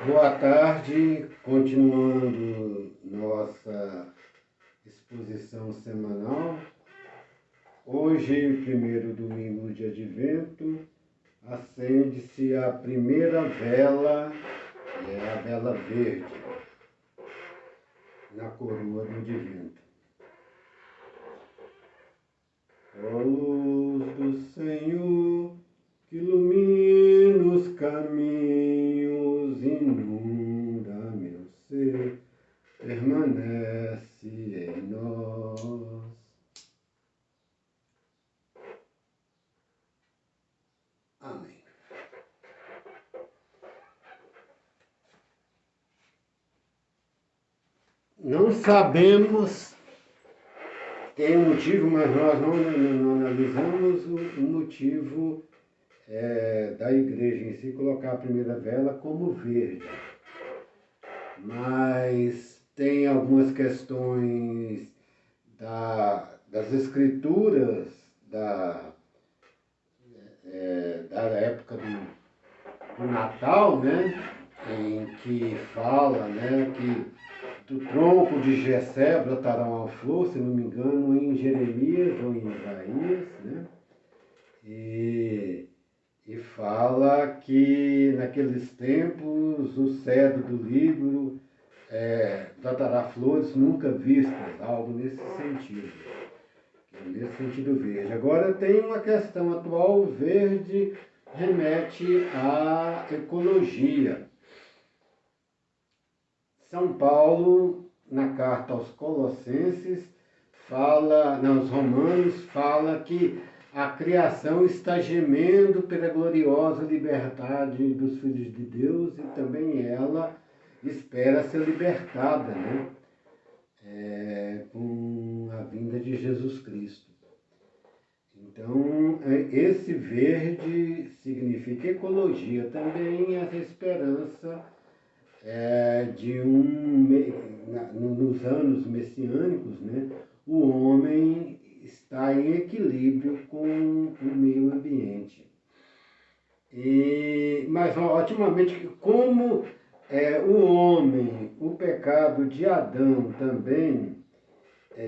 Boa tarde, continuando nossa exposição semanal. Hoje, primeiro domingo de Advento, acende-se a primeira vela, que é a vela verde, na coroa do Advento. Ó luz do Senhor, que ilumina os caminhos, inunda meu ser, permanece em nós. Amém. Não sabemos, tem um motivo, mas nós não analisamos o motivo da igreja em si colocar a primeira vela como verde. Mas tem algumas questões das escrituras da época do Natal, né, em que fala, né, que do tronco de Jessé brotará uma flor, se não me engano, em Jeremias ou em Isaías, né, e fala que naqueles tempos o cedro do Líbano brotará flores nunca vistas, algo nesse sentido verde. Agora tem uma questão atual, o verde remete à ecologia. São Paulo, na carta aos Colossenses, aos Romanos, fala que a criação está gemendo pela gloriosa liberdade dos filhos de Deus e também ela espera ser libertada, né? Com a vinda de Jesus Cristo. Então, esse verde significa ecologia, também essa esperança nos anos messiânicos, né, o homem está em equilíbrio com o meio ambiente. Mas, ultimamente, como o homem, o pecado de Adão também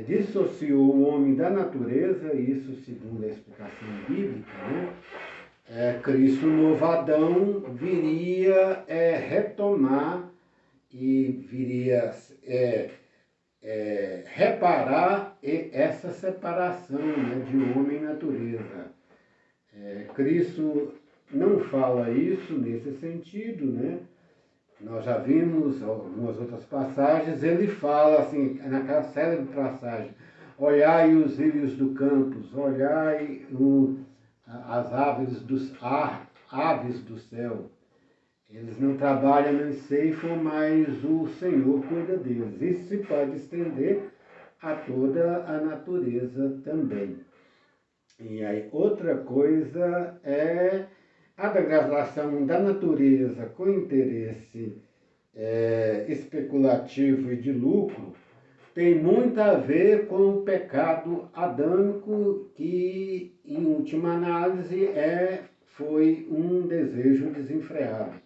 dissociou o homem da natureza, isso segundo a explicação bíblica, né? Cristo, novo Adão, viria retomar e viria reparar essa separação, né, de homem e natureza. Cristo não fala isso nesse sentido, né? Nós já vimos algumas outras passagens, ele fala assim, naquela célebre passagem: olhai os lírios do campo, olhai as aves do céu. Eles não trabalham nem ceifam, mas o Senhor cuida deles. Isso se pode estender a toda a natureza também. E aí, outra coisa é a degradação da natureza com interesse especulativo e de lucro, tem muito a ver com o pecado adâmico, que, em última análise, foi um desejo desenfreado.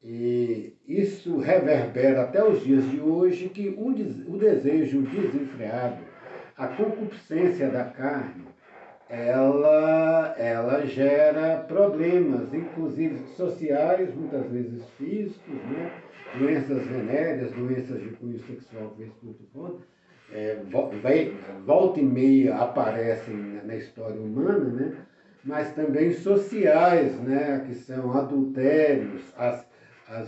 E isso reverbera até os dias de hoje, que o desejo desenfreado, a concupiscência da carne, ela gera problemas, inclusive sociais, muitas vezes físicos, né? Doenças venéreas, doenças de cunho sexual, que volta e meia aparecem na história humana, né? Mas também sociais, né? Que são adultérios, as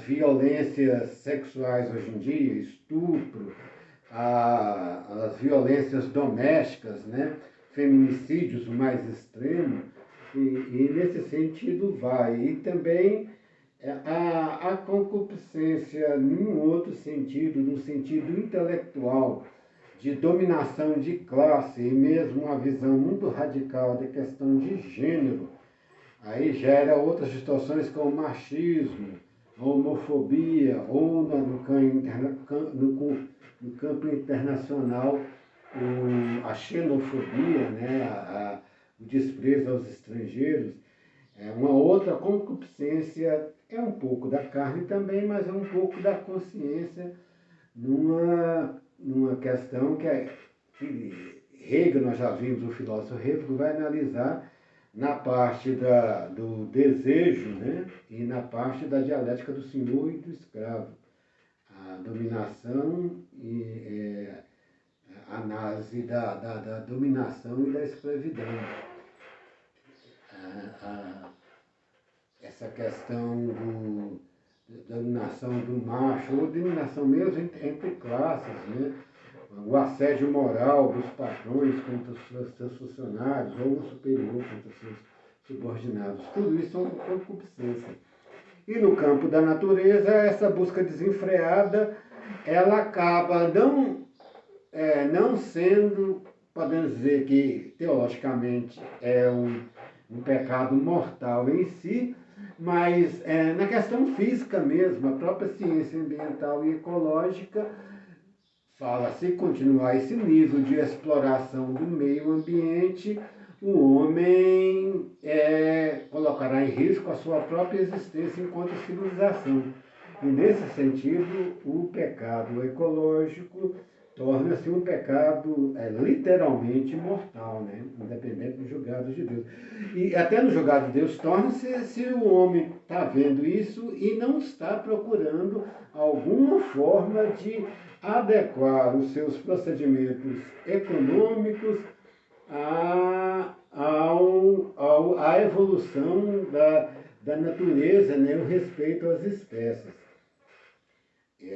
violências sexuais hoje em dia, estupro, as violências domésticas, né? Feminicídios, o mais extremo, e nesse sentido vai. E também a concupiscência, num outro sentido, no sentido intelectual, de dominação de classe, e mesmo uma visão muito radical da questão de gênero, aí gera outras distorções como machismo, a homofobia, ou no campo internacional, a xenofobia, né, o desprezo aos estrangeiros. É uma outra concupiscência, é um pouco da carne também, mas é um pouco da consciência numa questão que Hegel, nós já vimos, o filósofo Hegel vai analisar na parte do desejo, né, e na parte da dialética do senhor e do escravo. A dominação e a análise da dominação e da escravidão. Essa questão da dominação do macho, ou dominação mesmo entre classes, né? O assédio moral dos patrões contra os seus funcionários, ou o superior contra os seus subordinados. Tudo isso é concupiscência. E no campo da natureza, essa busca desenfreada, ela acaba não sendo, podemos dizer que teologicamente é um pecado mortal em si, mas na questão física mesmo, a própria ciência ambiental e ecológica fala, se continuar esse nível de exploração do meio ambiente, o homem colocará em risco a sua própria existência enquanto civilização. E nesse sentido, o pecado ecológico torna-se um pecado literalmente mortal, né? Independente dos julgados de Deus. E até no julgado de Deus torna-se se o homem está vendo isso e não está procurando alguma forma de adequar os seus procedimentos econômicos à evolução da natureza, né? O respeito às espécies.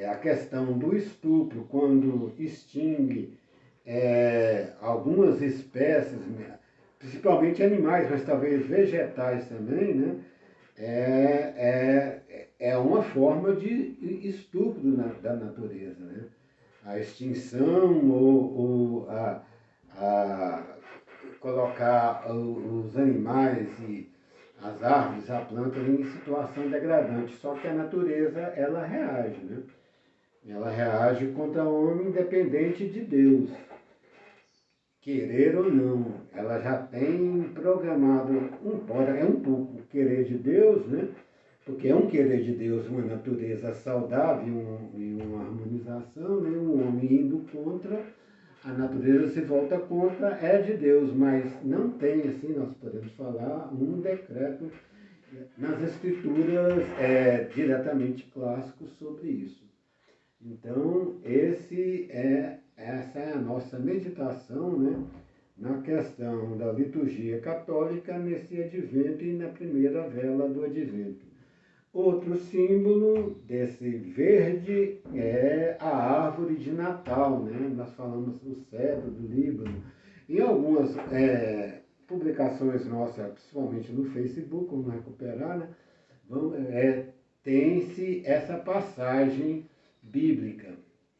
A questão do estupro, quando extingue algumas espécies, principalmente animais, mas talvez vegetais também, né? É uma forma de estupro da natureza, né? A extinção ou colocar os animais e as árvores, a planta em situação degradante. Só que a natureza, ela reage, né? Ela reage contra o homem independente de Deus. Querer ou não, ela já tem programado, é um pouco o querer de Deus, né? Porque é um querer de Deus, uma natureza saudável e uma harmonização, né? O homem indo contra, a natureza se volta contra, é de Deus, mas não tem, assim, nós podemos falar, um decreto nas escrituras diretamente clássicos sobre isso. Então, essa é a nossa meditação, né, na questão da liturgia católica nesse advento e na primeira vela do advento. Outro símbolo desse verde é a árvore de Natal, né? Nós falamos do cedro, do Líbano. Em algumas publicações nossas, principalmente no Facebook, vamos recuperar, né? Tem-se essa passagem bíblica.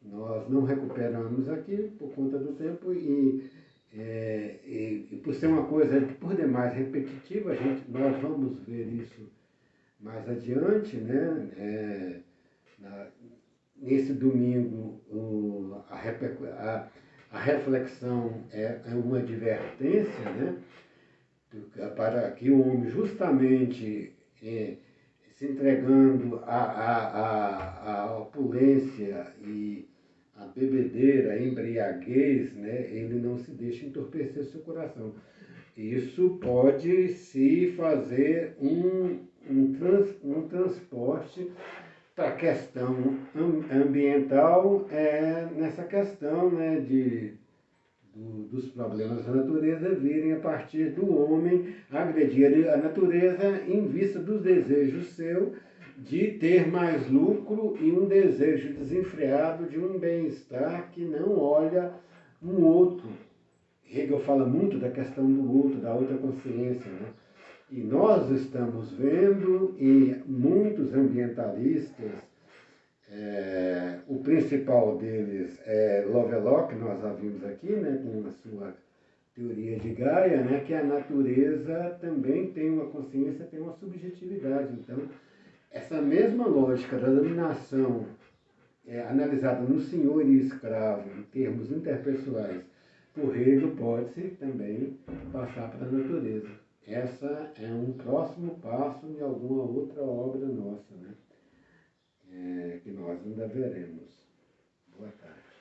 Nós não recuperamos aqui por conta do tempo e por ser uma coisa por demais repetitiva, nós vamos ver isso mais adiante, né? Nesse domingo, a reflexão é uma advertência, né? Para que o homem justamente se entregando à opulência e à bebedeira, à embriaguez, né? Ele não se deixa entorpecer seu coração. Isso pode se fazer um transporte para a questão ambiental, nessa questão, né, dos problemas da natureza virem a partir do homem agredir a natureza em vista dos desejos seu de ter mais lucro e um desejo desenfreado de um bem-estar que não olha um outro. Hegel fala muito da questão do outro, da outra consciência, né? E nós estamos vendo, e muitos ambientalistas, o principal deles é Lovelock, nós já vimos aqui, né, com a sua teoria de Gaia, né, que a natureza também tem uma consciência, tem uma subjetividade. Então, essa mesma lógica da dominação analisada no senhor e escravo, em termos interpessoais, por Hegel pode-se também passar para a natureza. essa é um próximo passo de alguma outra obra nossa, né? Que nós ainda veremos. Boa tarde.